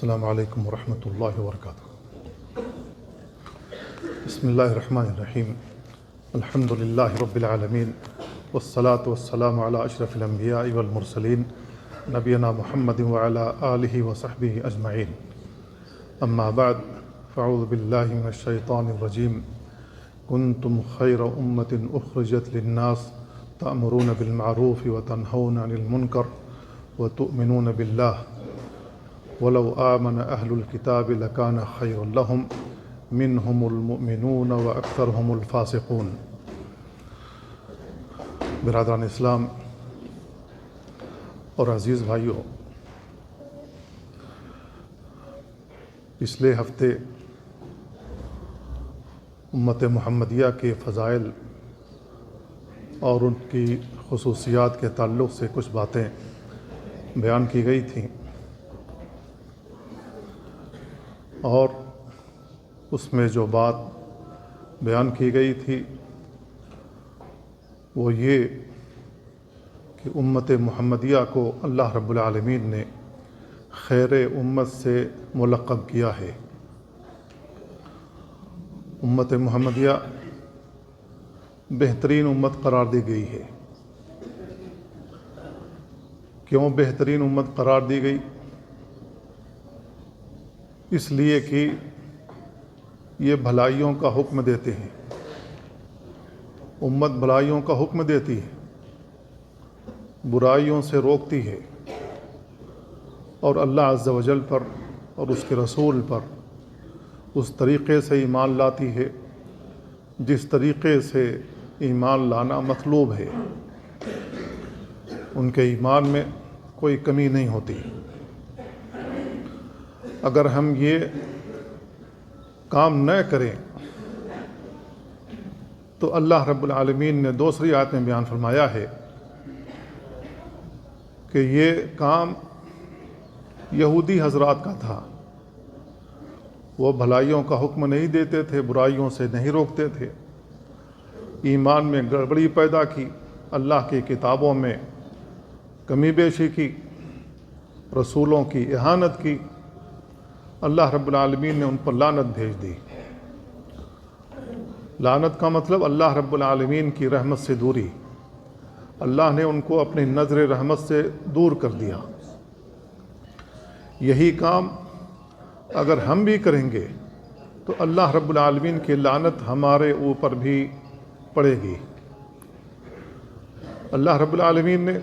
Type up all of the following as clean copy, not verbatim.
السلام علیکم ورحمۃ اللہ وبرکاتہ۔ بسم اللہ الرحمن الرحیم، الحمد للہ رب العالمین، والصلاة والسلام علی اشرف الانبیاء والمرسلین، نبینا محمد وعلی آلہ وصحبہ اجمعین۔ اما بعد، فاعوذ باللہ من الشیطان الرجیم۔ کنتم خیر امۃ اخرجت للناس تأمرون بالمعروف وتنہون عن المنکر وتؤمنون باللہ ولو آمن اہل الکتاب لکان خیر لہم منہم المؤمنون واکثرہم الفاسقون۔ برادران اسلام اور عزیز بھائیوں، پچھلے ہفتے امت محمدیہ کے فضائل اور ان کی خصوصیات کے تعلق سے کچھ باتیں بیان کی گئی تھیں، اور اس میں جو بات بیان کی گئی تھی وہ یہ کہ امت محمدیہ کو اللہ رب العالمین نے خیر امت سے ملقب کیا ہے۔ امت محمدیہ بہترین امت قرار دی گئی ہے۔ کیوں بہترین امت قرار دی گئی؟ اس لیے کہ یہ بھلائیوں کا حکم دیتے ہیں، امت بھلائیوں کا حکم دیتی ہے، برائیوں سے روکتی ہے، اور اللہ عز و جل پر اور اس کے رسول پر اس طریقے سے ایمان لاتی ہے جس طریقے سے ایمان لانا مطلوب ہے۔ ان کے ایمان میں کوئی کمی نہیں ہوتی۔ اگر ہم یہ کام نہ کریں تو اللہ رب العالمین نے دوسری آیت میں بیان فرمایا ہے کہ یہ کام یہودی حضرات کا تھا۔ وہ بھلائیوں کا حکم نہیں دیتے تھے، برائیوں سے نہیں روکتے تھے، ایمان میں گڑبڑی پیدا کی، اللہ کی کتابوں میں کمی بیشی کی، رسولوں کی اہانت کی، اللہ رب العالمین نے ان پر لعنت بھیج دی۔ لعنت کا مطلب اللہ رب العالمین کی رحمت سے دوری۔ اللہ نے ان کو اپنی نظر رحمت سے دور کر دیا۔ یہی کام اگر ہم بھی کریں گے تو اللہ رب العالمین کی لعنت ہمارے اوپر بھی پڑے گی۔ اللہ رب العالمین نے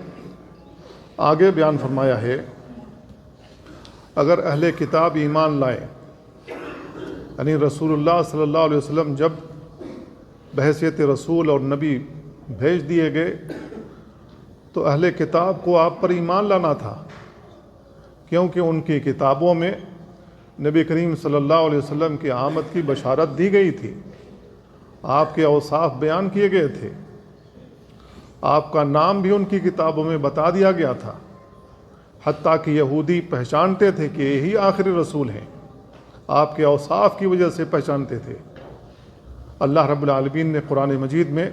آگے بیان فرمایا ہے، اگر اہل کتاب ایمان لائے، یعنی رسول اللہ صلی اللہ علیہ وسلم جب بحیثیت رسول اور نبی بھیج دیے گئے تو اہل کتاب کو آپ پر ایمان لانا تھا، کیونکہ ان کی کتابوں میں نبی کریم صلی اللہ علیہ وسلم کی آمد کی بشارت دی گئی تھی، آپ کے اوصاف بیان کیے گئے تھے، آپ کا نام بھی ان کی کتابوں میں بتا دیا گیا تھا، حتیٰ کہ یہودی پہچانتے تھے کہ یہی آخری رسول ہیں، آپ کے اوصاف کی وجہ سے پہچانتے تھے۔ اللہ رب العالمین نے قرآن مجید میں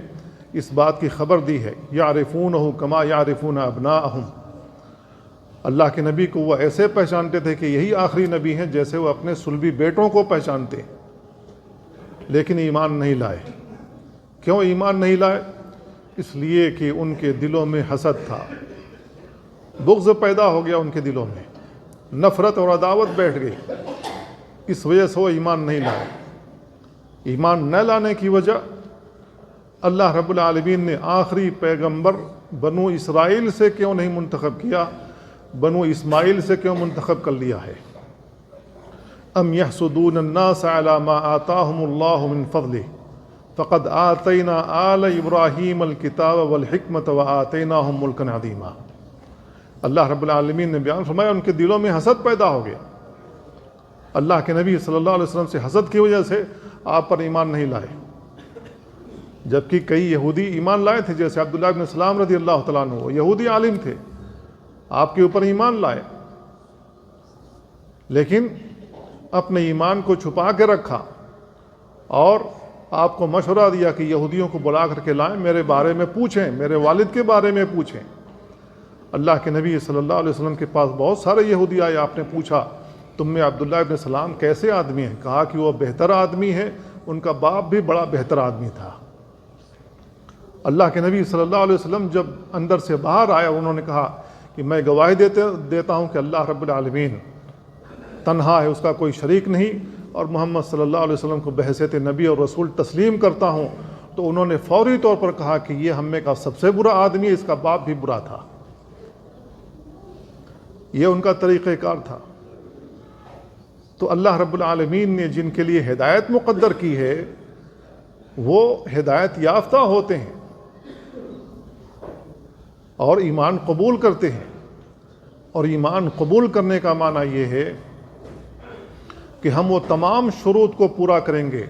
اس بات کی خبر دی ہے، یعرفونہ کما یعرفون ابناءہم۔ اللہ کے نبی کو وہ ایسے پہچانتے تھے کہ یہی آخری نبی ہیں جیسے وہ اپنے صلبی بیٹوں کو پہچانتے، لیکن ایمان نہیں لائے۔ کیوں ایمان نہیں لائے؟ اس لیے کہ ان کے دلوں میں حسد تھا، بغض پیدا ہو گیا، ان کے دلوں میں نفرت اور عداوت بیٹھ گئی، اس وجہ سے وہ ایمان نہیں لائے۔ ایمان نہ لانے کی وجہ اللہ رب العالمین نے آخری پیغمبر بنو اسرائیل سے کیوں نہیں منتخب کیا، بنو اسماعیل سے کیوں منتخب کر لیا ہے؟ ام یحسدون الناس علی ما آتاہم اللہ من فضلہ فقد آتینا آل ابراہیم الکتاب والحکمت وآتیناہم ملکا عظیما۔ اللہ رب العالمین نے بیان فرمایا ان کے دلوں میں حسد پیدا ہو گیا، اللہ کے نبی صلی اللہ علیہ وسلم سے حسد کی وجہ سے آپ پر ایمان نہیں لائے، جبکہ کئی یہودی ایمان لائے تھے، جیسے عبداللہ بن سلام رضی اللہ تعالیٰ عنہ، وہ یہودی عالم تھے، آپ کے اوپر ایمان لائے، لیکن اپنے ایمان کو چھپا کے رکھا اور آپ کو مشورہ دیا کہ یہودیوں کو بلا کر کے لائیں، میرے بارے میں پوچھیں، میرے والد کے بارے میں پوچھیں۔ اللہ کے نبی صلی اللہ علیہ وسلم کے پاس بہت سارے یہودی آئے، آپ نے پوچھا تم میں عبداللہ ابن سلام کیسے آدمی ہیں؟ کہا کہ وہ بہتر آدمی ہے، ان کا باپ بھی بڑا بہتر آدمی تھا۔ اللہ کے نبی صلی اللہ علیہ وسلم جب اندر سے باہر آیا، انہوں نے کہا کہ میں گواہی دیتا ہوں کہ اللہ رب العالمین تنہا ہے، اس کا کوئی شریک نہیں، اور محمد صلی اللہ علیہ وسلم کو بحیثیت نبی اور رسول تسلیم کرتا ہوں۔ تو انہوں نے فوری طور پر کہا کہ یہ ہم میں کا سب سے برا آدمی ہے، اس کا باپ بھی برا تھا۔ یہ ان کا طریقہ کار تھا۔ تو اللہ رب العالمین نے جن کے لیے ہدایت مقدر کی ہے وہ ہدایت یافتہ ہوتے ہیں اور ایمان قبول کرتے ہیں، اور ایمان قبول کرنے کا معنی یہ ہے کہ ہم وہ تمام شروط کو پورا کریں گے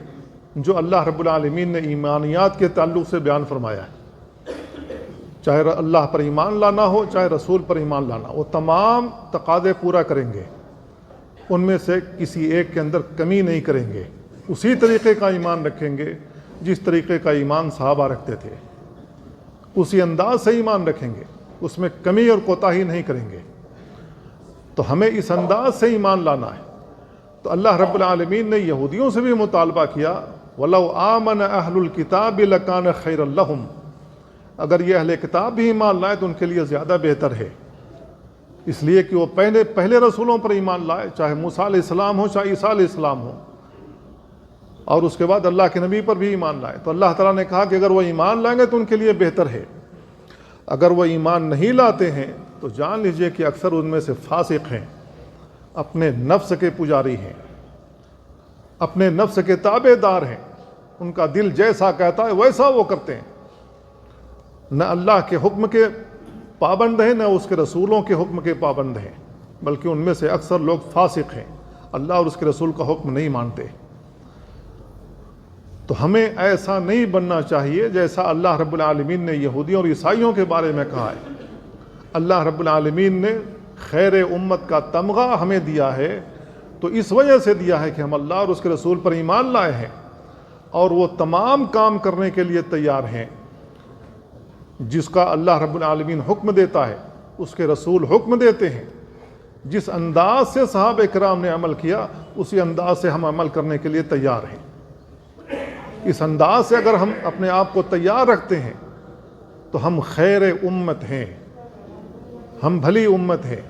جو اللہ رب العالمین نے ایمانیات کے تعلق سے بیان فرمایا ہے، چاہے اللہ پر ایمان لانا ہو، چاہے رسول پر ایمان لانا، وہ تمام تقاضے پورا کریں گے، ان میں سے کسی ایک کے اندر کمی نہیں کریں گے، اسی طریقے کا ایمان رکھیں گے جس طریقے کا ایمان صحابہ رکھتے تھے، اسی انداز سے ایمان رکھیں گے، اس میں کمی اور کوتاہی نہیں کریں گے۔ تو ہمیں اس انداز سے ایمان لانا ہے۔ تو اللہ رب العالمین نے یہودیوں سے بھی مطالبہ کیا، وَلَوْ آمَنَ أَهْلُ الْكِتَابِ لَكَانَ خَيْرًا لَهُمْ، اگر یہ اہل کتاب بھی ایمان لائے تو ان کے لیے زیادہ بہتر ہے، اس لیے کہ وہ پہلے رسولوں پر ایمان لائے، چاہے موسیٰ علیہ السلام ہو، چاہے عیسیٰ علیہ السلام ہو، اور اس کے بعد اللہ کے نبی پر بھی ایمان لائے۔ تو اللہ تعالیٰ نے کہا کہ اگر وہ ایمان لائیں گے تو ان کے لیے بہتر ہے، اگر وہ ایمان نہیں لاتے ہیں تو جان لیجئے کہ اکثر ان میں سے فاسق ہیں، اپنے نفس کے پجاری ہیں، اپنے نفس کے تابع دار ہیں، ان کا دل جیسا کہتا ہے ویسا وہ کرتے ہیں، نہ اللہ کے حکم کے پابند ہیں نہ اس کے رسولوں کے حکم کے پابند ہیں، بلکہ ان میں سے اکثر لوگ فاسق ہیں، اللہ اور اس کے رسول کا حکم نہیں مانتے۔ تو ہمیں ایسا نہیں بننا چاہیے جیسا اللہ رب العالمین نے یہودیوں اور عیسائیوں کے بارے میں کہا ہے۔ اللہ رب العالمین نے خیر امت کا تمغہ ہمیں دیا ہے، تو اس وجہ سے دیا ہے کہ ہم اللہ اور اس کے رسول پر ایمان لائے ہیں اور وہ تمام کام کرنے کے لیے تیار ہیں جس کا اللہ رب العالمین حکم دیتا ہے، اس کے رسول حکم دیتے ہیں۔ جس انداز سے صحابہ کرام نے عمل کیا اسی انداز سے ہم عمل کرنے کے لیے تیار ہیں۔ اس انداز سے اگر ہم اپنے آپ کو تیار رکھتے ہیں تو ہم خیر امت ہیں، ہم بھلی امت ہیں،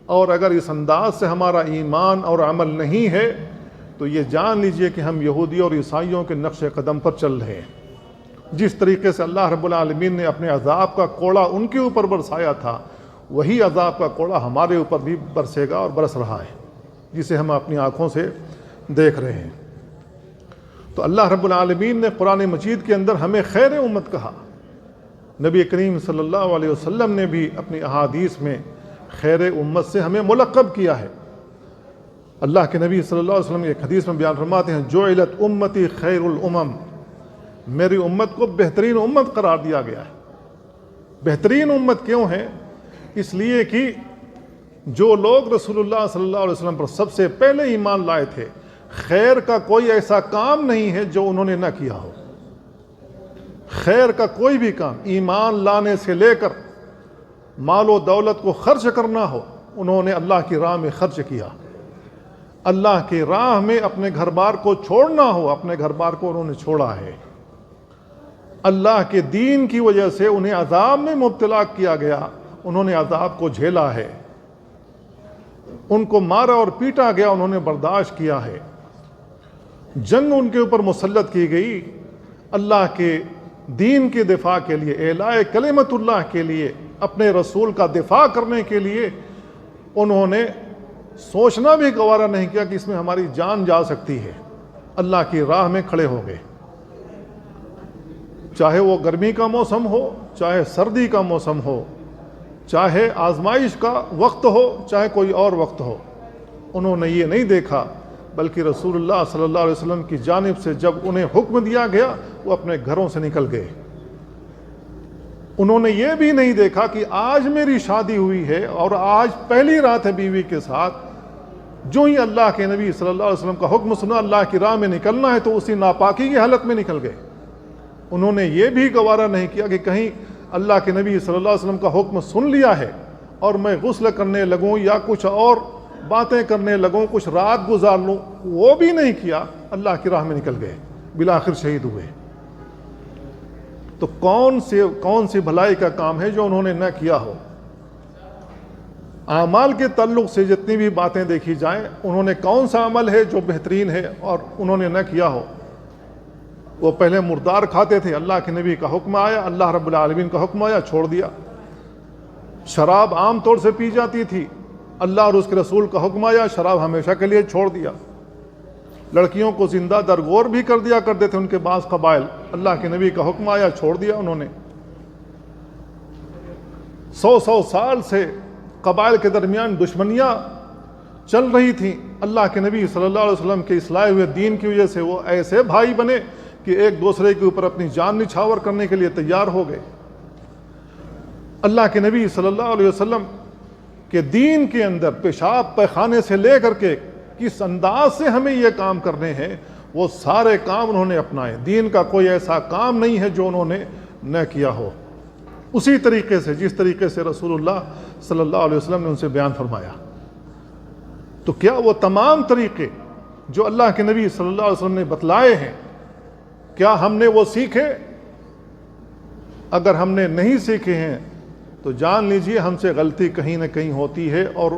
اور اگر اس انداز سے ہمارا ایمان اور عمل نہیں ہے تو یہ جان لیجئے کہ ہم یہودیوں اور عیسائیوں کے نقش قدم پر چل رہے ہیں۔ جس طریقے سے اللہ رب العالمین نے اپنے عذاب کا کوڑا ان کے اوپر برسایا تھا، وہی عذاب کا کوڑا ہمارے اوپر بھی برسے گا اور برس رہا ہے، جسے ہم اپنی آنکھوں سے دیکھ رہے ہیں۔ تو اللہ رب العالمین نے قرآن مجید کے اندر ہمیں خیر امت کہا، نبی کریم صلی اللہ علیہ وسلم نے بھی اپنی احادیث میں خیر امت سے ہمیں ملقب کیا ہے۔ اللہ کے نبی صلی اللہ علیہ وسلم ایک حدیث میں بیان فرماتے ہیں، جعلت امتی خیر الامم، میری امت کو بہترین امت قرار دیا گیا ہے۔ بہترین امت کیوں ہے؟ اس لیے کہ جو لوگ رسول اللہ صلی اللہ علیہ وسلم پر سب سے پہلے ایمان لائے تھے، خیر کا کوئی ایسا کام نہیں ہے جو انہوں نے نہ کیا ہو۔ خیر کا کوئی بھی کام، ایمان لانے سے لے کر مال و دولت کو خرچ کرنا ہو، انہوں نے اللہ کی راہ میں خرچ کیا۔ اللہ کی راہ میں اپنے گھر بار کو چھوڑنا ہو، اپنے گھر بار کو انہوں نے چھوڑا ہے۔ اللہ کے دین کی وجہ سے انہیں عذاب میں مبتلا کیا گیا، انہوں نے عذاب کو جھیلا ہے۔ ان کو مارا اور پیٹا گیا، انہوں نے برداشت کیا ہے۔ جنگ ان کے اوپر مسلط کی گئی، اللہ کے دین کے دفاع کے لیے، اعلاء کلمت اللہ کے لیے، اپنے رسول کا دفاع کرنے کے لیے انہوں نے سوچنا بھی گوارا نہیں کیا کہ اس میں ہماری جان جا سکتی ہے۔ اللہ کی راہ میں کھڑے ہو گئے، چاہے وہ گرمی کا موسم ہو، چاہے سردی کا موسم ہو، چاہے آزمائش کا وقت ہو، چاہے کوئی اور وقت ہو۔ انہوں نے یہ نہیں دیکھا، بلکہ رسول اللہ صلی اللہ علیہ وسلم کی جانب سے جب انہیں حکم دیا گیا وہ اپنے گھروں سے نکل گئے۔ انہوں نے یہ بھی نہیں دیکھا کہ آج میری شادی ہوئی ہے اور آج پہلی رات ہے بیوی کے ساتھ، جو ہی اللہ کے نبی صلی اللہ علیہ وسلم کا حکم سنا اللہ کی راہ میں نکلنا ہے تو اسی ناپاکی کی حالت میں نکل گئے۔ انہوں نے یہ بھی گوارا نہیں کیا کہ کہیں اللہ کے نبی صلی اللہ علیہ وسلم کا حکم سن لیا ہے اور میں غسل کرنے لگوں یا کچھ اور باتیں کرنے لگوں، کچھ رات گزار لوں، وہ بھی نہیں کیا، اللہ کی راہ میں نکل گئے، بالآخر شہید ہوئے۔ تو کون سی بھلائی کا کام ہے جو انہوں نے نہ کیا ہو؟ اعمال کے تعلق سے جتنی بھی باتیں دیکھی جائیں، انہوں نے کون سا عمل ہے جو بہترین ہے اور انہوں نے نہ کیا ہو؟ وہ پہلے مردار کھاتے تھے، اللہ کے نبی کا حکم آیا، اللہ رب العالمین کا حکم آیا، چھوڑ دیا۔ شراب عام طور سے پی جاتی تھی، اللہ اور اس کے رسول کا حکم آیا، شراب ہمیشہ کے لیے چھوڑ دیا۔ لڑکیوں کو زندہ درگور بھی کر دیا کرتے تھے ان کے بعض قبائل، اللہ کے نبی کا حکم آیا، چھوڑ دیا انہوں نے۔ 100 سال سے قبائل کے درمیان دشمنیاں چل رہی تھیں، اللہ کے نبی صلی اللہ علیہ وسلم کے اصلاح ہوئے دین کی وجہ سے وہ ایسے بھائی بنے کہ ایک دوسرے کے اوپر اپنی جان نچھاور کرنے کے لیے تیار ہو گئے۔ اللہ کے نبی صلی اللہ علیہ وسلم کے دین کے اندر پیشاب پیخانے سے لے کر کے کس انداز سے ہمیں یہ کام کرنے ہیں، وہ سارے کام انہوں نے اپنائے۔ دین کا کوئی ایسا کام نہیں ہے جو انہوں نے نہ کیا ہو، اسی طریقے سے جس طریقے سے رسول اللہ صلی اللہ علیہ وسلم نے ان سے بیان فرمایا۔ تو کیا وہ تمام طریقے جو اللہ کے نبی صلی اللہ علیہ وسلم نے بتلائے ہیں، کیا ہم نے وہ سیکھے؟ اگر ہم نے نہیں سیکھے ہیں تو جان لیجئے ہم سے غلطی کہیں نہ کہیں ہوتی ہے اور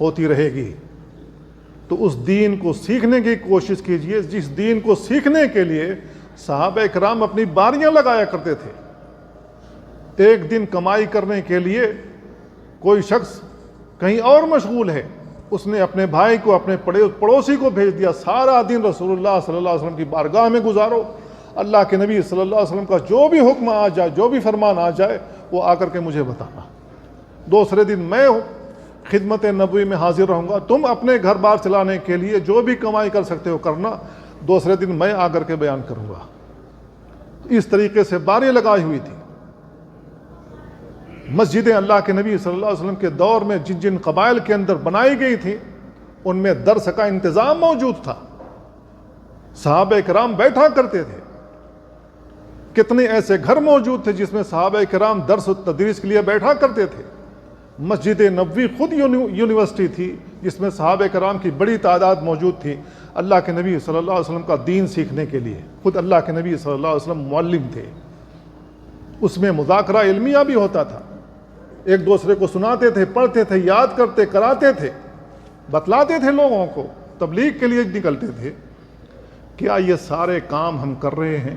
ہوتی رہے گی۔ تو اس دین کو سیکھنے کی کوشش کیجئے جس دین کو سیکھنے کے لیے صحابہ کرام اپنی باریاں لگایا کرتے تھے۔ ایک دن کمائی کرنے کے لیے کوئی شخص کہیں اور مشغول ہے، اس نے اپنے بھائی کو، اپنے پڑوسی کو بھیج دیا، سارا دن رسول اللہ صلی اللہ علیہ وسلم کی بارگاہ میں گزارو، اللہ کے نبی صلی اللہ علیہ وسلم کا جو بھی حکم آ جائے، جو بھی فرمان آ جائے وہ آ کر کے مجھے بتانا، دوسرے دن میں خدمت نبوی میں حاضر رہوں گا، تم اپنے گھر بار چلانے کے لیے جو بھی کمائی کر سکتے ہو کرنا، دوسرے دن میں آ کر کے بیان کروں گا۔ اس طریقے سے باریاں لگائی ہوئی تھی۔ مسجدیں اللہ کے نبی صلی اللہ علیہ وسلم کے دور میں جن جن قبائل کے اندر بنائی گئی تھیں ان میں درس کا انتظام موجود تھا، صحابہ کرام بیٹھا کرتے تھے۔ کتنے ایسے گھر موجود تھے جس میں صحابہ کرام درس و تدریس کے لیے بیٹھا کرتے تھے۔ مسجد نبوی خود یونیورسٹی تھی جس میں صحابہ کرام کی بڑی تعداد موجود تھی، اللہ کے نبی صلی اللہ علیہ وسلم کا دین سیکھنے کے لیے۔ خود اللہ کے نبی صلی اللہ علیہ وسلم معلم تھے، اس میں مذاکرہ علمیہ بھی ہوتا تھا، ایک دوسرے کو سناتے تھے، پڑھتے تھے، یاد کرتے، کراتے تھے، بتلاتے تھے، لوگوں کو تبلیغ کے لیے نکلتے تھے۔ کیا یہ سارے کام ہم کر رہے ہیں؟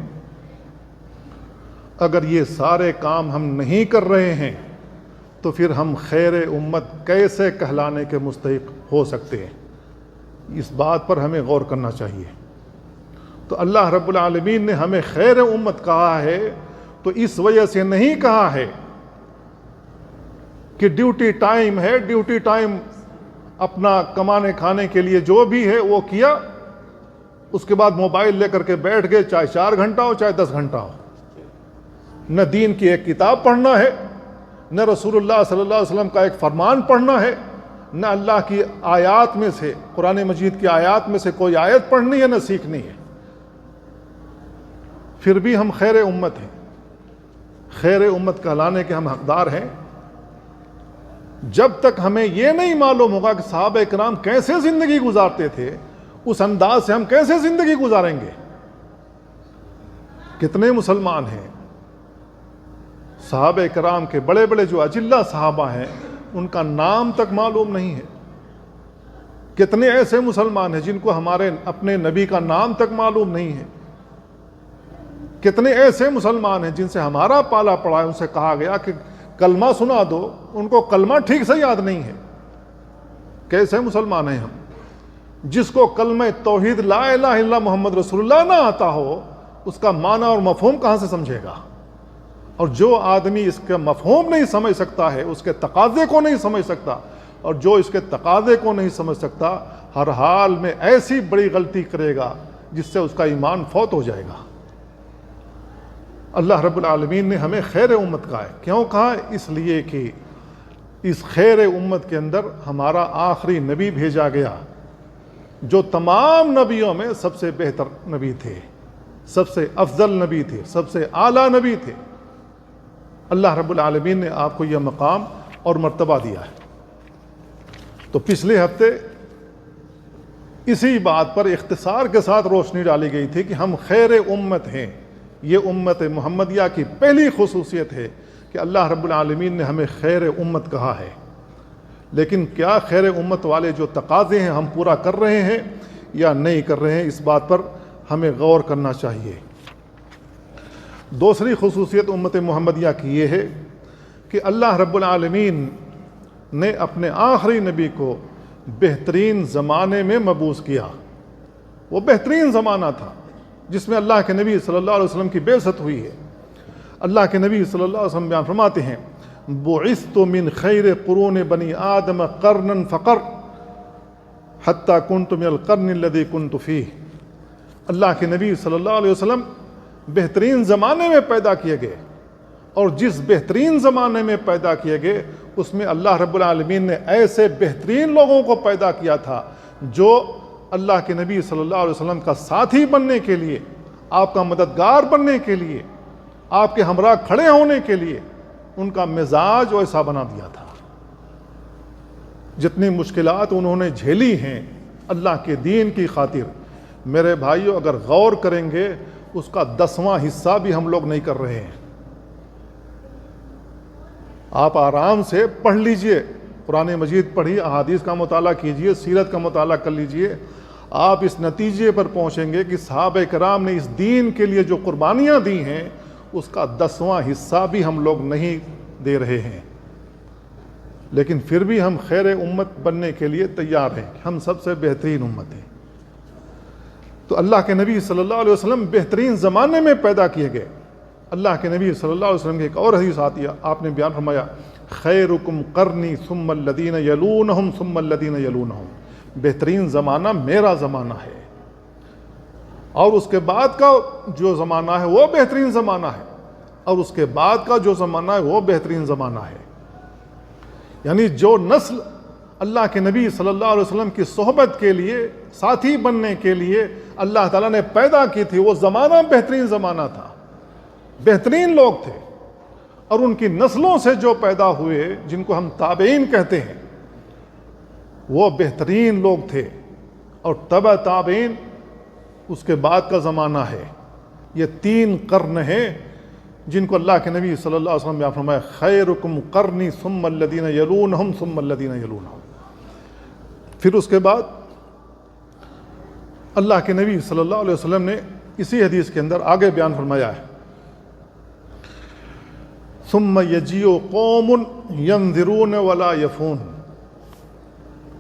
اگر یہ سارے کام ہم نہیں کر رہے ہیں تو پھر ہم خیر امت کیسے کہلانے کے مستحق ہو سکتے ہیں؟ اس بات پر ہمیں غور کرنا چاہیے۔ تو اللہ رب العالمین نے ہمیں خیر امت کہا ہے تو اس وجہ سے نہیں کہا ہے کہ ڈیوٹی ٹائم ہے، ڈیوٹی ٹائم اپنا کمانے کھانے کے لیے جو بھی ہے وہ کیا، اس کے بعد موبائل لے کر کے بیٹھ گئے، چاہے 4 گھنٹہ ہو چاہے 10 گھنٹہ ہو۔ نہ دین کی ایک کتاب پڑھنا ہے، نہ رسول اللہ صلی اللہ علیہ وسلم کا ایک فرمان پڑھنا ہے، نہ اللہ کی آیات میں سے، قرآن مجید کی آیات میں سے کوئی آیت پڑھنی ہے، نہ سیکھنی ہے۔ پھر بھی ہم خیر امت ہیں، خیر امت کہلانے کے ہم حقدار ہیں۔ جب تک ہمیں یہ نہیں معلوم ہوگا کہ صحابہ کرام کیسے زندگی گزارتے تھے، اس انداز سے ہم کیسے زندگی گزاریں گے؟ کتنے مسلمان ہیں صحابہ کرام کے بڑے بڑے جو اجلہ صحابہ ہیں ان کا نام تک معلوم نہیں ہے۔ کتنے ایسے مسلمان ہیں جن کو ہمارے اپنے نبی کا نام تک معلوم نہیں ہے۔ کتنے ایسے مسلمان ہیں جن سے ہمارا پالا پڑا ہے، ان سے کہا گیا کہ کلمہ سنا دو، ان کو کلمہ ٹھیک سے یاد نہیں ہے۔ کیسے مسلمان ہیں ہم؟ جس کو کلمہ توحید لا الہ الا اللہ محمد رسول اللہ نہ آتا ہو، اس کا معنی اور مفہوم کہاں سے سمجھے گا؟ اور جو آدمی اس کا مفہوم نہیں سمجھ سکتا ہے، اس کے تقاضے کو نہیں سمجھ سکتا، اور جو اس کے تقاضے کو نہیں سمجھ سکتا، ہر حال میں ایسی بڑی غلطی کرے گا جس سے اس کا ایمان فوت ہو جائے گا۔ اللہ رب العالمین نے ہمیں خیر امت کہا ہے۔ کیوں کہا؟ اس لیے کہ اس خیر امت کے اندر ہمارا آخری نبی بھیجا گیا جو تمام نبیوں میں سب سے بہتر نبی تھے، سب سے افضل نبی تھے، سب سے اعلیٰ نبی تھے۔ اللہ رب العالمین نے آپ کو یہ مقام اور مرتبہ دیا ہے۔ تو پچھلے ہفتے اسی بات پر اختصار کے ساتھ روشنی ڈالی گئی تھی کہ ہم خیر امت ہیں. یہ امت محمدیہ کی پہلی خصوصیت ہے کہ اللہ رب العالمین نے ہمیں خیر امت کہا ہے. لیکن کیا خیر امت والے جو تقاضے ہیں ہم پورا کر رہے ہیں یا نہیں کر رہے ہیں، اس بات پر ہمیں غور کرنا چاہیے. دوسری خصوصیت امت محمدیہ کی یہ ہے کہ اللہ رب العالمین نے اپنے آخری نبی کو بہترین زمانے میں مبعوث کیا. وہ بہترین زمانہ تھا جس میں اللہ کے نبی صلی اللہ علیہ وسلم کی بعثت ہوئی ہے. اللہ کے نبی صلی اللہ علیہ وسلم بیان فرماتے ہیں بعثت من خیر قرون بنی آدم قرنا فقر حتی کنت من القرن الذی کنت فیہ. اللہ کے نبی صلی اللہ علیہ وسلم بہترین زمانے میں پیدا کیے گئے، اور جس بہترین زمانے میں پیدا کیے گئے اس میں اللہ رب العالمین نے ایسے بہترین لوگوں کو پیدا کیا تھا جو اللہ کے نبی صلی اللہ علیہ وسلم کا ساتھی بننے کے لیے، آپ کا مددگار بننے کے لیے، آپ کے ہمراہ کھڑے ہونے کے لیے ان کا مزاج ایسا بنا دیا تھا. جتنی مشکلات انہوں نے جھیلی ہیں اللہ کے دین کی خاطر، میرے بھائیوں اگر غور کریں گے اس کا 10واں حصہ بھی ہم لوگ نہیں کر رہے ہیں. آپ آرام سے پڑھ لیجئے، قرآن مجید پڑھیے، احادیث کا مطالعہ کیجئے، سیرت کا مطالعہ کر لیجئے، آپ اس نتیجے پر پہنچیں گے کہ صحابہ کرام نے اس دین کے لیے جو قربانیاں دی ہیں اس کا 10واں حصہ بھی ہم لوگ نہیں دے رہے ہیں. لیکن پھر بھی ہم خیر امت بننے کے لیے تیار ہیں، ہم سب سے بہترین امت ہیں. تو اللہ کے نبی صلی اللہ علیہ وسلم بہترین زمانے میں پیدا کیے گئے. اللہ کے نبی صلی اللہ علیہ وسلم کی ایک اور حدیث آتی ہے، آپ نے بیان فرمایا خیرکم قرنی ثم الذین یلونہم ثم الذین یلونہم. بہترین زمانہ میرا زمانہ ہے، اور اس کے بعد کا جو زمانہ ہے وہ بہترین زمانہ ہے، اور اس کے بعد کا جو زمانہ ہے وہ بہترین زمانہ ہے. یعنی جو نسل اللہ کے نبی صلی اللہ علیہ وسلم کی صحبت کے لیے، ساتھی بننے کے لیے اللہ تعالیٰ نے پیدا کی تھی، وہ زمانہ بہترین زمانہ تھا، بہترین لوگ تھے. اور ان کی نسلوں سے جو پیدا ہوئے جن کو ہم تابعین کہتے ہیں وہ بہترین لوگ تھے. اور تبع تابعین اس کے بعد کا زمانہ ہے. یہ 3 قرن ہیں جن کو اللہ کے نبی صلی اللہ علیہ وسلم نے فرمایا خیرکم قرنی ثم الذین یلونہم ثم الذین یلونہم. پھر اس کے بعد اللہ کے نبی صلی اللہ علیہ وسلم نے اسی حدیث کے اندر آگے بیان فرمایا ہے ثم یجیء قوم ینذرون ولا یفون.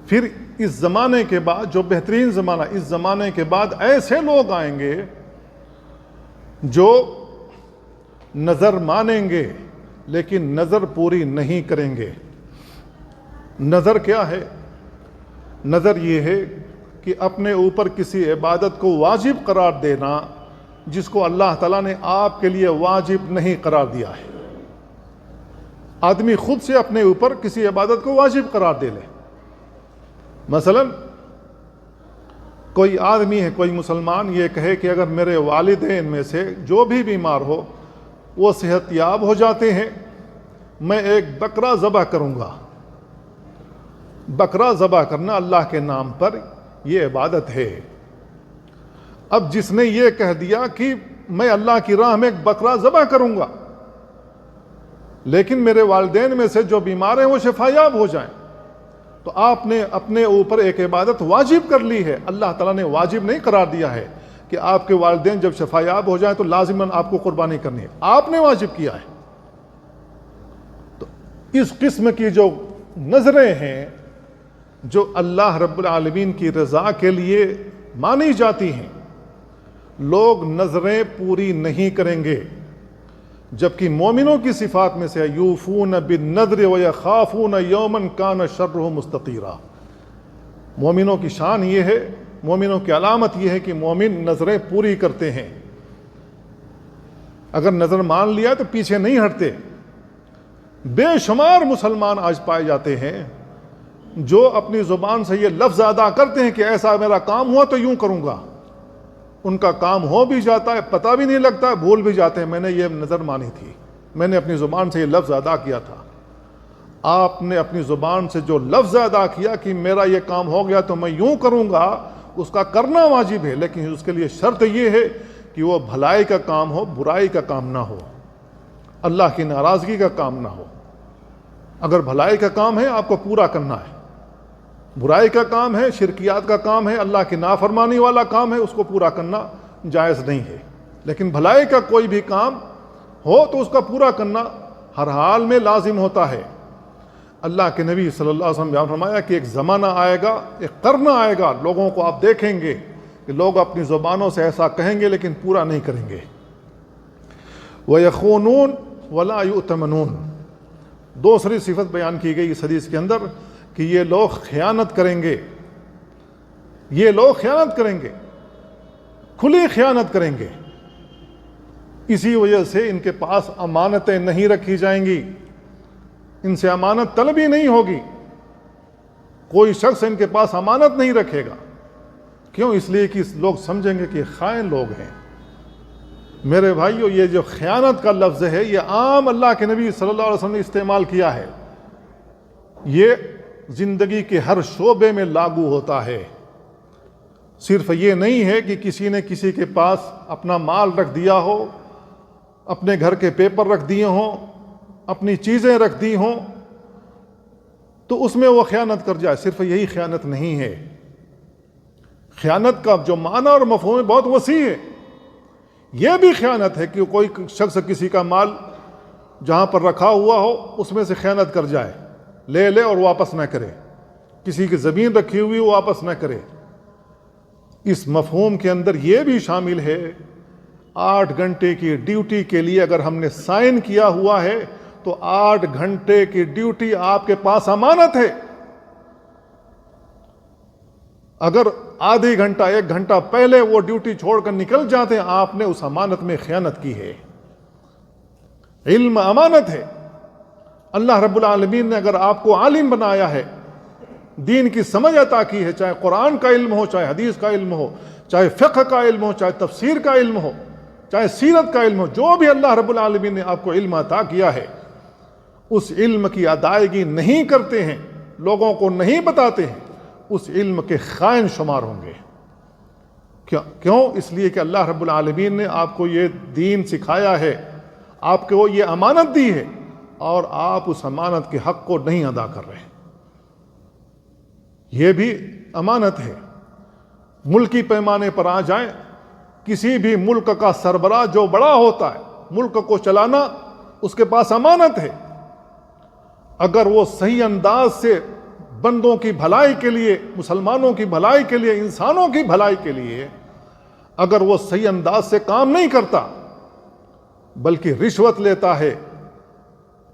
پھر اس زمانے کے بعد جو بہترین زمانہ، اس زمانے کے بعد ایسے لوگ آئیں گے جو نظر مانیں گے لیکن نظر پوری نہیں کریں گے. نظر کیا ہے؟ نظر یہ ہے کہ اپنے اوپر کسی عبادت کو واجب قرار دینا جس کو اللہ تعالیٰ نے آپ کے لیے واجب نہیں قرار دیا ہے. آدمی خود سے اپنے اوپر کسی عبادت کو واجب قرار دے لے. مثلا کوئی آدمی ہے، کوئی مسلمان یہ کہے کہ اگر میرے والدین میں سے جو بھی بیمار ہو وہ صحت یاب ہو جاتے ہیں، میں ایک بکرا ذبح کروں گا. بکرا ذبح کرنا اللہ کے نام پر یہ عبادت ہے. اب جس نے یہ کہہ دیا کہ میں اللہ کی راہ میں ایک بکرا ذبح کروں گا لیکن میرے والدین میں سے جو بیمار ہیں وہ شفا یاب ہو جائیں، تو آپ نے اپنے اوپر ایک عبادت واجب کر لی ہے. اللہ تعالیٰ نے واجب نہیں قرار دیا ہے کہ آپ کے والدین جب شفا یاب ہو جائیں تو لازماً آپ کو قربانی کرنی ہے، آپ نے واجب کیا ہے. تو اس قسم کی جو نظریں ہیں جو اللہ رب العالمین کی رضا کے لیے مانی جاتی ہیں، لوگ نظریں پوری نہیں کریں گے. جبکہ مومنوں کی صفات میں سے یوفون بالنذر ویخافون یوما کان شرہ مستطیرا. مومنوں کی شان یہ ہے، مومنوں کی علامت یہ ہے کہ مومن نظریں پوری کرتے ہیں. اگر نظر مان لیا تو پیچھے نہیں ہٹتے. بے شمار مسلمان آج پائے جاتے ہیں جو اپنی زبان سے یہ لفظ ادا کرتے ہیں کہ ایسا میرا کام ہوا تو یوں کروں گا. ان کا کام ہو بھی جاتا ہے، پتہ بھی نہیں لگتا ہے، بھول بھی جاتے ہیں میں نے یہ نظر مانی تھی، میں نے اپنی زبان سے یہ لفظ ادا کیا تھا. آپ نے اپنی زبان سے جو لفظ ادا کیا کہ میرا یہ کام ہو گیا تو میں یوں کروں گا، اس کا کرنا واجب ہے، لیکن اس کے لیے شرط یہ ہے کہ وہ بھلائی کا کام ہو، برائی کا کام نہ ہو، اللہ کی ناراضگی کا کام نہ ہو۔ اگر بھلائی کا کام ہے آپ کو پورا کرنا ہے، برائی کا کام ہے، شرکیات کا کام ہے، اللہ کی نافرمانی والا کام ہے، اس کو پورا کرنا جائز نہیں ہے۔ لیکن بھلائی کا کوئی بھی کام ہو تو اس کا پورا کرنا ہر حال میں لازم ہوتا ہے۔ اللہ کے نبی صلی اللہ علیہ وسلم بیان فرمایا کہ ایک زمانہ آئے گا، ایک قرن آئے گا، لوگوں کو آپ دیکھیں گے کہ لوگ اپنی زبانوں سے ایسا کہیں گے لیکن پورا نہیں کریں گے۔ وَيَخُونُونَ وَلَا يُؤْتَمَنُونَ، دوسری صفت بیان کی گئی اس حدیث کے اندر کہ یہ لوگ خیانت کریں گے، یہ لوگ خیانت کریں گے، کھلی خیانت کریں گے۔ اسی وجہ سے ان کے پاس امانتیں نہیں رکھی جائیں گی، ان سے امانت طلبی نہیں ہوگی، کوئی شخص ان کے پاس امانت نہیں رکھے گا۔ کیوں؟ اس لیے کہ لوگ سمجھیں گے کہ خائن لوگ ہیں۔ میرے بھائیو، یہ جو خیانت کا لفظ ہے یہ عام اللہ کے نبی صلی اللہ علیہ وسلم نے استعمال کیا ہے، یہ زندگی کے ہر شعبے میں لاگو ہوتا ہے۔ صرف یہ نہیں ہے کہ کسی نے کسی کے پاس اپنا مال رکھ دیا ہو، اپنے گھر کے پیپر رکھ دیے ہوں، اپنی چیزیں رکھ دی ہوں تو اس میں وہ خیانت کر جائے، صرف یہی خیانت نہیں ہے۔ خیانت کا جو معنی اور مفہوم ہے بہت وسیع ہے۔ یہ بھی خیانت ہے کہ کوئی شخص کسی کا مال جہاں پر رکھا ہوا ہو اس میں سے خیانت کر جائے، لے اور واپس نہ کرے، کسی کی زمین رکھی ہوئی واپس نہ کرے۔ اس مفہوم کے اندر یہ بھی شامل ہے 8 گھنٹے کی ڈیوٹی کے لیے اگر ہم نے سائن کیا ہوا ہے تو 8 گھنٹے کی ڈیوٹی آپ کے پاس امانت ہے۔ اگر آدھی گھنٹہ 1 گھنٹہ پہلے وہ ڈیوٹی چھوڑ کر نکل جاتے ہیں، آپ نے اس امانت میں خیانت کی ہے۔ علم امانت ہے۔ اللہ رب العالمین نے اگر آپ کو عالم بنایا ہے، دین کی سمجھ عطا کی ہے، چاہے قرآن کا علم ہو، چاہے حدیث کا علم ہو، چاہے فقہ کا علم ہو، چاہے تفسیر کا علم ہو، چاہے سیرت کا علم ہو، جو بھی اللہ رب العالمین نے آپ کو علم عطا کیا ہے، اس علم کی ادائیگی نہیں کرتے ہیں، لوگوں کو نہیں بتاتے ہیں، اس علم کے خائن شمار ہوں گے۔ کیوں؟ اس لیے کہ اللہ رب العالمین نے آپ کو یہ دین سکھایا ہے، آپ کو یہ امانت دی ہے اور آپ اس امانت کے حق کو نہیں ادا کر رہے۔ یہ بھی امانت ہے۔ ملکی پیمانے پر آ جائیں، کسی بھی ملک کا سربراہ جو بڑا ہوتا ہے، ملک کو چلانا اس کے پاس امانت ہے۔ اگر وہ صحیح انداز سے بندوں کی بھلائی کے لیے، مسلمانوں کی بھلائی کے لیے، انسانوں کی بھلائی کے لیے اگر وہ صحیح انداز سے کام نہیں کرتا بلکہ رشوت لیتا ہے،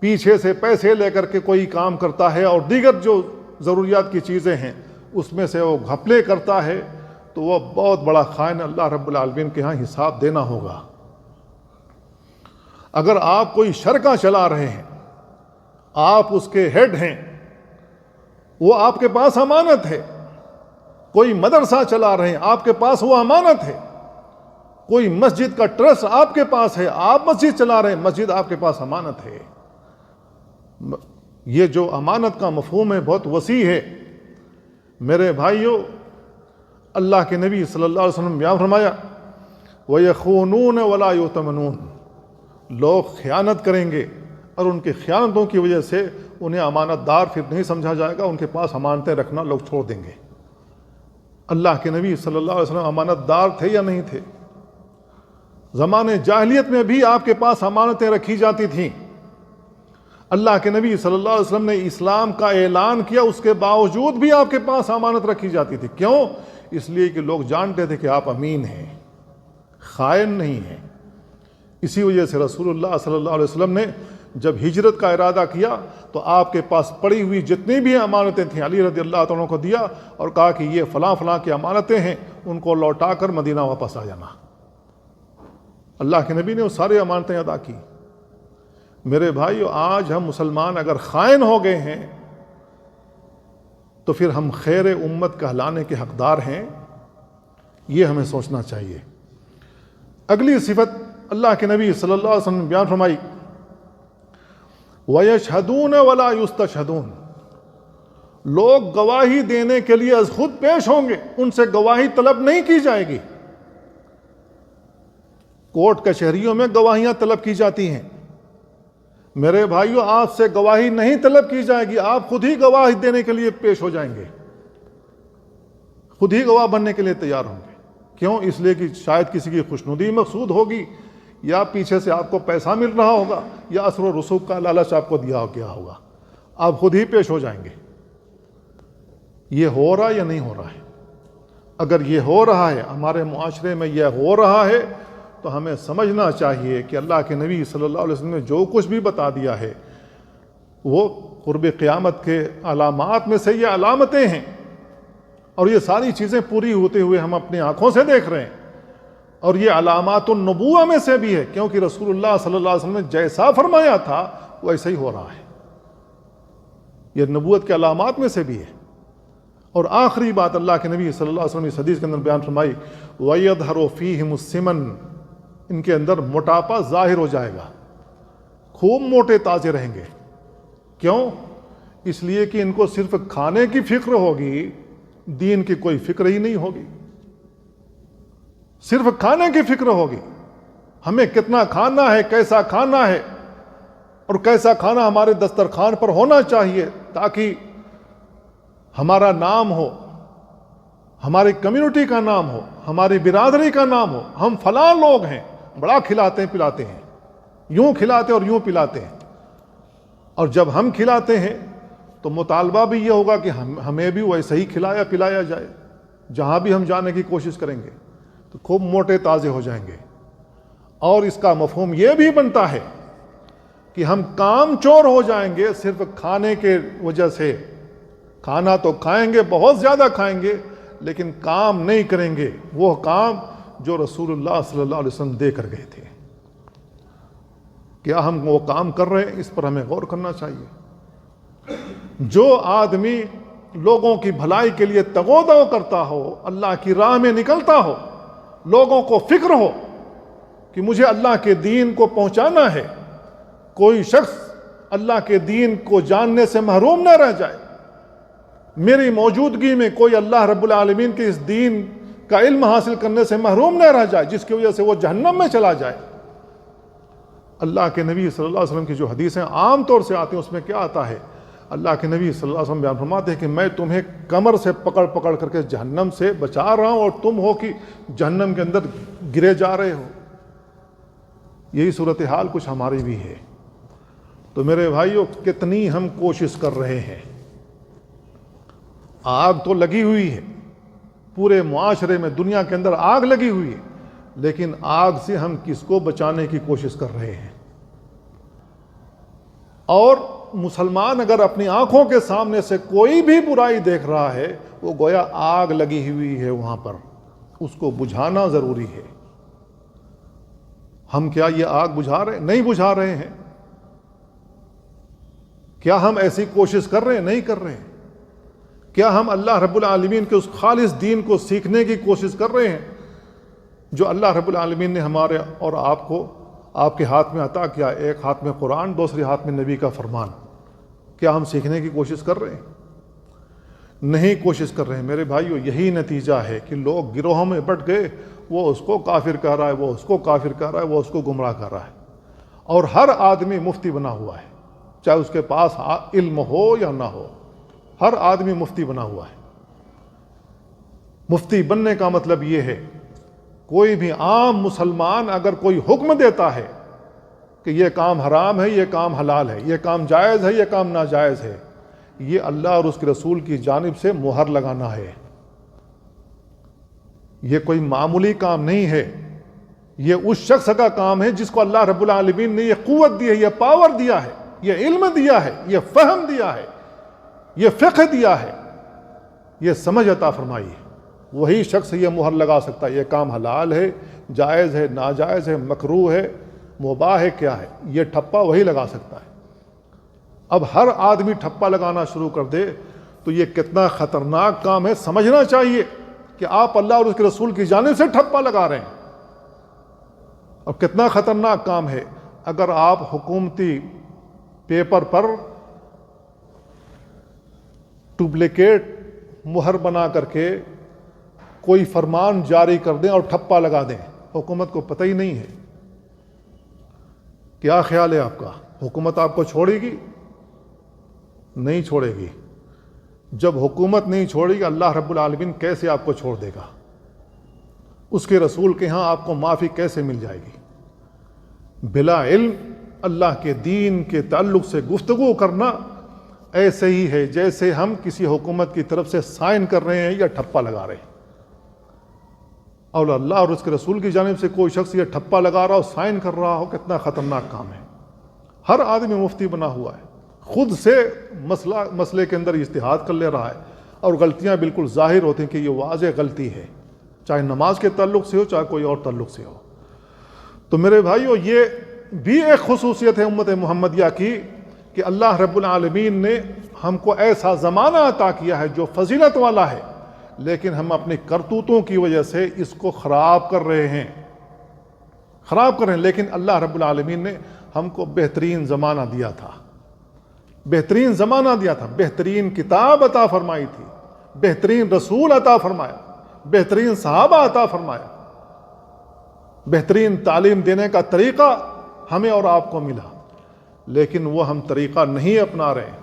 پیچھے سے پیسے لے کر کے کوئی کام کرتا ہے اور دیگر جو ضروریات کی چیزیں ہیں اس میں سے وہ گھپلے کرتا ہے، تو وہ بہت بڑا خائن، اللہ رب العالمین کے ہاں حساب دینا ہوگا۔ اگر آپ کوئی شرکہ چلا رہے ہیں، آپ اس کے ہیڈ ہیں، وہ آپ کے پاس امانت ہے۔ کوئی مدرسہ چلا رہے ہیں، آپ کے پاس وہ امانت ہے۔ کوئی مسجد کا ٹرسٹ آپ کے پاس ہے، آپ مسجد چلا رہے ہیں، مسجد آپ کے پاس امانت ہے۔ یہ جو امانت کا مفہوم ہے بہت وسیع ہے۔ میرے بھائیوں، اللہ کے نبی صلی اللہ علیہ وسلم بیان فرمایا وَيَخُونُونَ وَلَا يُؤْتَمَنُونَ، لوگ خیانت کریں گے اور ان کی خیانتوں کی وجہ سے انہیں امانت دار پھر نہیں سمجھا جائے گا، ان کے پاس امانتیں رکھنا لوگ چھوڑ دیں گے۔ اللہ کے نبی صلی اللہ علیہ وسلم امانت دار تھے یا نہیں تھے؟ زمانے جاہلیت میں بھی آپ کے پاس امانتیں رکھی جاتی تھیں۔ اللہ کے نبی صلی اللہ علیہ وسلم نے اسلام کا اعلان کیا، اس کے باوجود بھی آپ کے پاس امانت رکھی جاتی تھی۔ کیوں؟ اس لیے کہ لوگ جانتے تھے کہ آپ امین ہیں، خائن نہیں ہیں۔ اسی وجہ سے رسول اللہ صلی اللہ علیہ وسلم نے جب ہجرت کا ارادہ کیا تو آپ کے پاس پڑی ہوئی جتنی بھی امانتیں تھیں علی رضی اللہ تعالیٰ کو دیا اور کہا کہ یہ فلاں فلاں کی امانتیں ہیں، ان کو لوٹا کر مدینہ واپس آ جانا۔ اللہ کے نبی نے وہ ساری امانتیں ادا کی۔ میرے بھائیو، آج ہم مسلمان اگر خائن ہو گئے ہیں تو پھر ہم خیر امت کہلانے کے حقدار ہیں؟ یہ ہمیں سوچنا چاہیے۔ اگلی صفت اللہ کے نبی صلی اللہ علیہ وسلم نے بیان فرمائی وَيَشْهَدُونَ وَلَا يُسْتَشْهَدُونَ، لوگ گواہی دینے کے لیے از خود پیش ہوں گے، ان سے گواہی طلب نہیں کی جائے گی۔ کورٹ کچہریوں میں گواہیاں طلب کی جاتی ہیں، میرے بھائیو آپ سے گواہی نہیں طلب کی جائے گی، آپ خود ہی گواہی دینے کے لیے پیش ہو جائیں گے، خود ہی گواہ بننے کے لیے تیار ہوں گے۔ کیوں؟ اس لیے کہ شاید کسی کی خوشنودی مقصود ہوگی، یا پیچھے سے آپ کو پیسہ مل رہا ہوگا، یا اثر و رسوخ کا لالچ آپ کو دیا گیا ہوگا، آپ خود ہی پیش ہو جائیں گے۔ یہ ہو رہا یا نہیں ہو رہا ہے؟ اگر یہ ہو رہا ہے، ہمارے معاشرے میں یہ ہو رہا ہے، تو ہمیں سمجھنا چاہیے کہ اللہ کے نبی صلی اللہ علیہ وسلم نے جو کچھ بھی بتا دیا ہے وہ قرب قیامت کے علامات میں سے یہ علامتیں ہیں، اور یہ ساری چیزیں پوری ہوتے ہوئے ہم اپنی آنکھوں سے دیکھ رہے ہیں، اور یہ علامات النبوہ میں سے بھی ہے، کیونکہ رسول اللہ صلی اللہ علیہ وسلم نے جیسا فرمایا تھا ویسا ہی ہو رہا ہے، یہ نبوت کے علامات میں سے بھی ہے۔ اور آخری بات اللہ کے نبی صلی اللہ علیہ وسلم اس حدیث کے اندر بیان فرمائی، وَيَظْهَرُ فِيهِمُ السِّمَنُ، ان کے اندر موٹاپا ظاہر ہو جائے گا، خوب موٹے تازے رہیں گے۔ کیوں؟ اس لیے کہ ان کو صرف کھانے کی فکر ہوگی، دین کی کوئی فکر ہی نہیں ہوگی، صرف کھانے کی فکر ہوگی، ہمیں کتنا کھانا ہے، کیسا کھانا ہے، اور کیسا کھانا ہمارے دسترخوان پر ہونا چاہیے تاکہ ہمارا نام ہو، ہماری کمیونٹی کا نام ہو، ہماری برادری کا نام ہو، ہم فلاں لوگ ہیں، بڑا کھلاتے ہیں پلاتے ہیں، یوں کھلاتے اور یوں پلاتے ہیں۔ اور جب ہم کھلاتے ہیں تو مطالبہ بھی یہ ہوگا کہ ہمیں بھی ویسے ہی کھلایا پلایا جائے، جہاں بھی ہم جانے کی کوشش کریں گے تو خوب موٹے تازے ہو جائیں گے۔ اور اس کا مفہوم یہ بھی بنتا ہے کہ ہم کام چور ہو جائیں گے صرف کھانے کے وجہ سے، کھانا تو کھائیں گے، بہت زیادہ کھائیں گے، لیکن کام نہیں کریں گے وہ کام جو رسول اللہ صلی اللہ علیہ وسلم دے کر گئے تھے۔ کیا ہم وہ کام کر رہے ہیں؟ اس پر ہمیں غور کرنا چاہیے۔ جو آدمی لوگوں کی بھلائی کے لیے تگودو کرتا ہو، اللہ کی راہ میں نکلتا ہو، لوگوں کو فکر ہو کہ مجھے اللہ کے دین کو پہنچانا ہے، کوئی شخص اللہ کے دین کو جاننے سے محروم نہ رہ جائے، میری موجودگی میں کوئی اللہ رب العالمین کے اس دین کا علم حاصل کرنے سے محروم نہ رہ جائے جس کی وجہ سے وہ جہنم میں چلا جائے۔ اللہ کے نبی صلی اللہ علیہ وسلم کی جو حدیثیں عام طور سے آتی ہیں اس میں کیا آتا ہے؟ اللہ کے نبی صلی اللہ علیہ وسلم بیان فرماتے ہیں کہ میں تمہیں کمر سے پکڑ پکڑ کر کے جہنم سے بچا رہا ہوں، اور تم ہو کہ جہنم کے اندر گرے جا رہے ہو۔ یہی صورتحال کچھ ہماری بھی ہے۔ تو میرے بھائیو، کتنی ہم کوشش کر رہے ہیں، آگ تو لگی ہوئی ہے، پورے معاشرے میں دنیا کے اندر آگ لگی ہوئی ہے، لیکن آگ سے ہم کس کو بچانے کی کوشش کر رہے ہیں؟ اور مسلمان اگر اپنی آنکھوں کے سامنے سے کوئی بھی برائی دیکھ رہا ہے، وہ گویا آگ لگی ہوئی ہے وہاں پر، اس کو بجھانا ضروری ہے۔ ہم کیا یہ آگ بجھا رہے ہیں؟ نہیں بجھا رہے ہیں۔ کیا ہم ایسی کوشش کر رہے ہیں؟ نہیں کر رہے ہیں۔ کیا ہم اللہ رب العالمین کے اس خالص دین کو سیکھنے کی کوشش کر رہے ہیں جو اللہ رب العالمین نے ہمارے اور آپ کو آپ کے ہاتھ میں عطا کیا؟ ایک ہاتھ میں قرآن، دوسرے ہاتھ میں نبی کا فرمان۔ کیا ہم سیکھنے کی کوشش کر رہے ہیں؟ نہیں کوشش کر رہے ہیں۔ میرے بھائیو، یہی نتیجہ ہے کہ لوگ گروہوں میں بٹ گئے، وہ اس کو کافر کہہ رہا ہے، وہ اس کو کافر کہہ رہا ہے، وہ اس کو گمراہ کر رہا ہے، اور ہر آدمی مفتی بنا ہوا ہے، چاہے اس کے پاس علم ہو یا نہ ہو، ہر آدمی مفتی بنا ہوا ہے۔ مفتی بننے کا مطلب یہ ہے، کوئی بھی عام مسلمان اگر کوئی حکم دیتا ہے کہ یہ کام حرام ہے، یہ کام حلال ہے، یہ کام جائز ہے، یہ کام ناجائز ہے، یہ اللہ اور اس کے رسول کی جانب سے مہر لگانا ہے۔ یہ کوئی معمولی کام نہیں ہے، یہ اس شخص کا کام ہے جس کو اللہ رب العالمین نے یہ قوت دی ہے، یہ پاور دیا ہے، یہ علم دیا ہے، یہ فہم دیا ہے، یہ فقہ دیا ہے، یہ سمجھ عطا فرمائی ہے۔ وہی شخص یہ مہر لگا سکتا ہے، یہ کام حلال ہے، جائز ہے، ناجائز ہے، مکروہ ہے، مباح ہے، کیا ہے، یہ ٹھپا وہی لگا سکتا ہے۔ اب ہر آدمی ٹھپا لگانا شروع کر دے تو یہ کتنا خطرناک کام ہے۔ سمجھنا چاہیے کہ آپ اللہ اور اس کے رسول کی جانب سے ٹھپا لگا رہے ہیں، اور کتنا خطرناک کام ہے اگر آپ حکومتی پیپر پر ڈپلیکیٹ مہر بنا کر کے کوئی فرمان جاری کر دیں اور ٹھپا لگا دیں. حکومت کو پتہ ہی نہیں ہے. کیا خیال ہے آپ کا؟ حکومت آپ کو چھوڑے گی؟ نہیں چھوڑے گی. جب حکومت نہیں چھوڑے گی اللہ رب العالمین کیسے آپ کو چھوڑ دے گا؟ اس کے رسول کے ہاں آپ کو معافی کیسے مل جائے گی؟ بلا علم اللہ کے دین کے تعلق سے گفتگو کرنا ایسے ہی ہے جیسے ہم کسی حکومت کی طرف سے سائن کر رہے ہیں یا ٹھپا لگا رہے ہیں. اور اللہ اور اس کے رسول کی جانب سے کوئی شخص یہ ٹھپا لگا رہا ہو، سائن کر رہا ہو، کتنا خطرناک کام ہے. ہر آدمی مفتی بنا ہوا ہے، خود سے مسئلے کے اندر اجتہاد کر لے رہا ہے اور غلطیاں بالکل ظاہر ہوتی ہیں کہ یہ واضح غلطی ہے، چاہے نماز کے تعلق سے ہو چاہے کوئی اور تعلق سے ہو. تو میرے بھائیو، یہ بھی ایک خصوصیت ہے امت محمدیہ کی کہ اللہ رب العالمین نے ہم کو ایسا زمانہ عطا کیا ہے جو فضیلت والا ہے، لیکن ہم اپنی کرتوتوں کی وجہ سے اس کو خراب کر رہے ہیں. لیکن اللہ رب العالمین نے ہم کو بہترین زمانہ دیا تھا، بہترین کتاب عطا فرمائی تھی، بہترین رسول عطا فرمایا، بہترین صحابہ عطا فرمایا، بہترین تعلیم دینے کا طریقہ ہمیں اور آپ کو ملا، لیکن وہ ہم طریقہ نہیں اپنا رہے ہیں.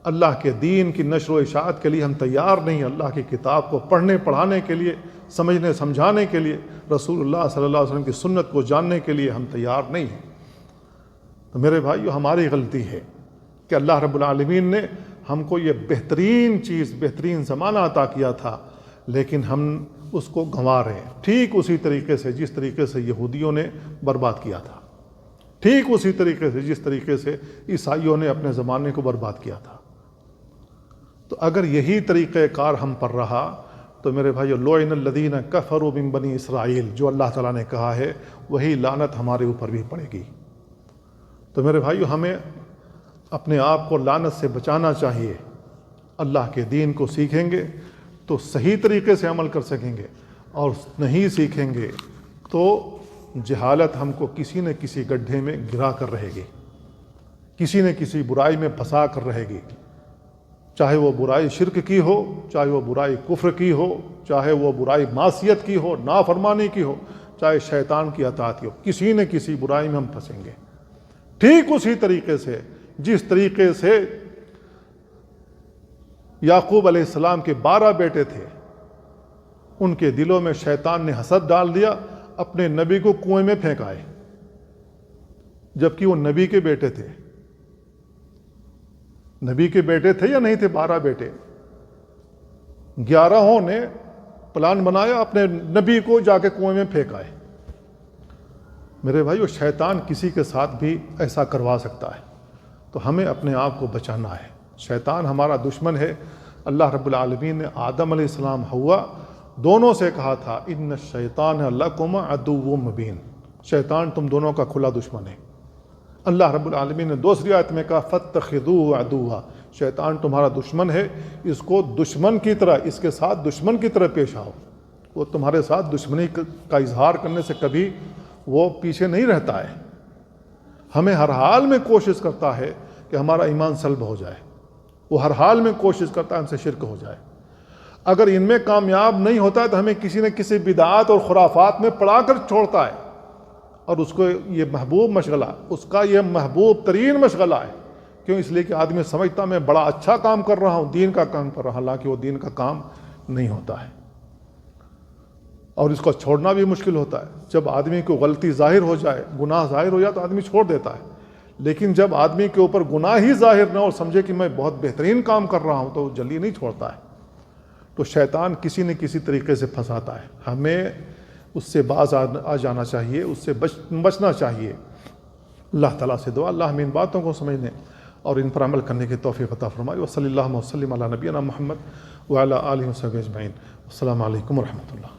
اللہ کے دین کی نشر و اشاعت کے لیے ہم تیار نہیں. اللہ کی کتاب کو پڑھنے پڑھانے کے لیے، سمجھنے سمجھانے کے لیے، رسول اللہ صلی اللہ علیہ وسلم کی سنت کو جاننے کے لیے ہم تیار نہیں ہیں. تو میرے بھائیو، ہماری غلطی ہے کہ اللہ رب العالمین نے ہم کو یہ بہترین چیز، بہترین زمانہ عطا کیا تھا، لیکن ہم اس کو گنوا رہے ہیں. ٹھیک اسی طریقے سے جس طریقے سے یہودیوں نے برباد کیا تھا، ٹھیک اسی طریقے سے جس طریقے سے عیسائیوں نے اپنے زمانے کو برباد کیا تھا. تو اگر یہی طریقہ کار ہم پر رہا تو میرے بھائیو، لعن الذین کفروا من بنی اسرائیل، جو اللہ تعالیٰ نے کہا ہے وہی لعنت ہمارے اوپر بھی پڑے گی. تو میرے بھائیو، ہمیں اپنے آپ کو لعنت سے بچانا چاہیے. اللہ کے دین کو سیکھیں گے تو صحیح طریقے سے عمل کر سکیں گے، اور نہیں سیکھیں گے تو جہالت ہم کو کسی نہ کسی گڈھے میں گرا کر رہے گی، کسی نہ کسی برائی میں پھنسا کر رہے گی. چاہے وہ برائی شرک کی ہو، چاہے وہ برائی کفر کی ہو، چاہے وہ برائی معصیت کی ہو، نافرمانی کی ہو، چاہے شیطان کی اطاعت کی ہو، کسی نہ کسی برائی میں ہم پھنسیں گے. ٹھیک اسی طریقے سے جس طریقے سے یعقوب علیہ السلام کے 12 بیٹے تھے، ان کے دلوں میں شیطان نے حسد ڈال دیا، اپنے نبی کو کنویں میں پھینکائے، جبکہ وہ نبی کے بیٹے تھے. نبی کے بیٹے تھے یا نہیں تھے 12 بیٹے؟ 11 نے پلان بنایا، اپنے نبی کو جا کے کنویں میں پھینکائے. میرے بھائیو، شیطان کسی کے ساتھ بھی ایسا کروا سکتا ہے، تو ہمیں اپنے آپ کو بچانا ہے. شیطان ہمارا دشمن ہے. اللہ رب العالمین نے آدم علیہ السلام، حوا، دونوں سے کہا تھا ان الشیطان لکم عدو مبین، شیطان تم دونوں کا کھلا دشمن ہے. اللہ رب العالمین نے دوسری آیت میں کہا فاتخذوہ عدوا، شیطان تمہارا دشمن ہے، اس کو دشمن کی طرح، اس کے ساتھ دشمن کی طرح پیش آؤ. وہ تمہارے ساتھ دشمنی کا اظہار کرنے سے کبھی وہ پیچھے نہیں رہتا ہے. ہمیں ہر حال میں کوشش کرتا ہے کہ ہمارا ایمان سلب ہو جائے، وہ ہر حال میں کوشش کرتا ہے ہم سے شرک ہو جائے. اگر ان میں کامیاب نہیں ہوتا ہے تو ہمیں کسی نہ کسی بدعات اور خرافات میں پڑا کر چھوڑتا ہے، اور اس کو یہ محبوب مشغلہ، اس کا یہ محبوب ترین مشغلہ ہے. کیوں؟ اس لیے کہ آدمی سمجھتا میں بڑا اچھا کام کر رہا ہوں، دین کا کام کر رہا ہوں، حالانکہ وہ دین کا کام نہیں ہوتا ہے، اور اس کو چھوڑنا بھی مشکل ہوتا ہے. جب آدمی کو غلطی ظاہر ہو جائے، گناہ ظاہر ہو جائے تو آدمی چھوڑ دیتا ہے، لیکن جب آدمی کے اوپر گناہ ہی ظاہر نہ اور سمجھے کہ میں بہت بہترین کام کر رہا ہوں تو جلدی نہیں چھوڑتا ہے. تو شیطان کسی نہ کسی طریقے سے پھنساتا ہے. ہمیں اس سے باز آ جانا چاہیے، اس سے بچنا چاہیے. اللہ تعالیٰ سے دعا اللہ ہمیں ان باتوں کو سمجھنے اور ان پر عمل کرنے کی توفیق عطا فرمائے. وصلی اللہ وسلم علی نبینا محمد وعلی آلہ وصحبہ اجمعین. السلام علیکم ورحمۃ اللہ.